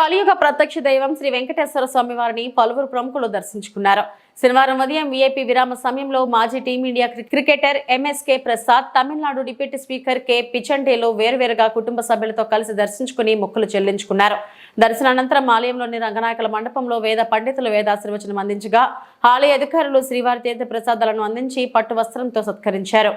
కలియుగ ప్రత్యక్ష దైవం శ్రీ వెంకటేశ్వర స్వామి వారిని పలువురు ప్రముఖులు దర్శించుకున్నారు. శనివారం ఉదయం వీఐపీ విరామ సమయంలో మాజీ team India cricketer MSK Prasad, Tamil Nadu deputy speaker K పిచండేలో వేరువేరుగా కుటుంబ సభ్యులతో కలిసి దర్శించుకుని మొక్కులు చెల్లించుకున్నారు. దర్శనానంతరం ఆలయంలోని రంగనాయకుల మండపంలో వేద పండితులు వేదాశీర్వచనం అందించగా ఆలయ అధికారులు శ్రీవారి తీర్థ ప్రసాదాలను అందించి పట్టు వస్త్రంతో సత్కరించారు.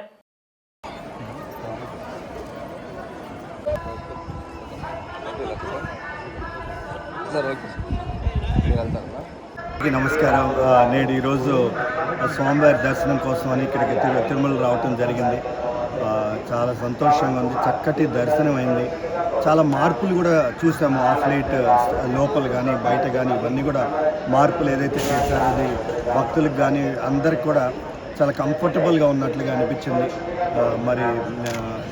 నమస్కారం. నేడు ఈరోజు స్వామివారి దర్శనం కోసం అని ఇక్కడికి తిరుమల రావటం జరిగింది. చాలా సంతోషంగా ఉంది. చక్కటి దర్శనం అయింది. చాలా మార్పులు కూడా చూసాము. ఆఫ్ లైట్ లోపల కానీ బయట కానీ ఇవన్నీ కూడా మార్పులు ఏదైతే చేశారో అది భక్తులకు కానీ అందరికి కూడా చాలా కంఫర్టబుల్గా ఉన్నట్లుగా అనిపించింది. మరి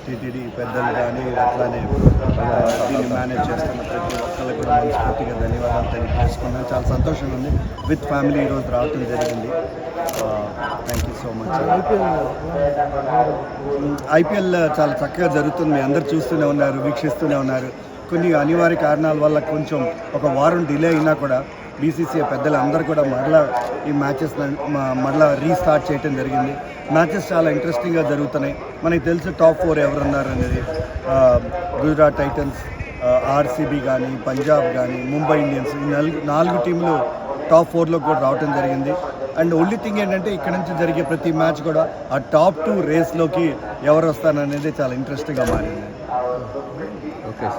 టీటీడీ పెద్దలు కానీ అట్లానే దీన్ని మేనేజ్ చేస్తున్న ప్రతి ఒక్కరికి కూడా మనస్ఫూర్తిగా ధన్యవాదాలు తెలియజేసుకున్నాను. చాలా సంతోషంగా ఉంది. విత్ ఫ్యామిలీ ఈరోజు రావటం జరిగింది. Thank you so much. IPL చాలా చక్కగా జరుగుతుంది. మీ అందరు చూస్తూనే ఉన్నారు, వీక్షిస్తూనే ఉన్నారు. కొన్ని అనివార్య కారణాల వల్ల కొంచెం ఒక వారం డిలే అయినా కూడా బీసీసీఐ పెద్దలు అందరూ కూడా మరలా ఈ మ్యాచెస్ మరలా రీస్టార్ట్ చేయడం జరిగింది. మ్యాచెస్ చాలా ఇంట్రెస్టింగ్గా జరుగుతున్నాయి. మనకి తెలుసు టాప్ 4 ఎవరున్నారు అనేది. గుజరాత్ టైటన్స్, ఆర్సీబీ కానీ, పంజాబ్ కానీ, ముంబై ఇండియన్స్, ఈ 4 టీంలు టాప్ 4లో కూడా రావటం జరిగింది. అండ్ ఓన్లీ థింగ్ ఏంటంటే ఇక్కడ నుంచి జరిగే ప్రతి మ్యాచ్ కూడా ఆ టాప్ 2 రేస్లోకి ఎవరు వస్తారనేది చాలా ఇంట్రెస్టింగ్గా మారింది. ఓకే.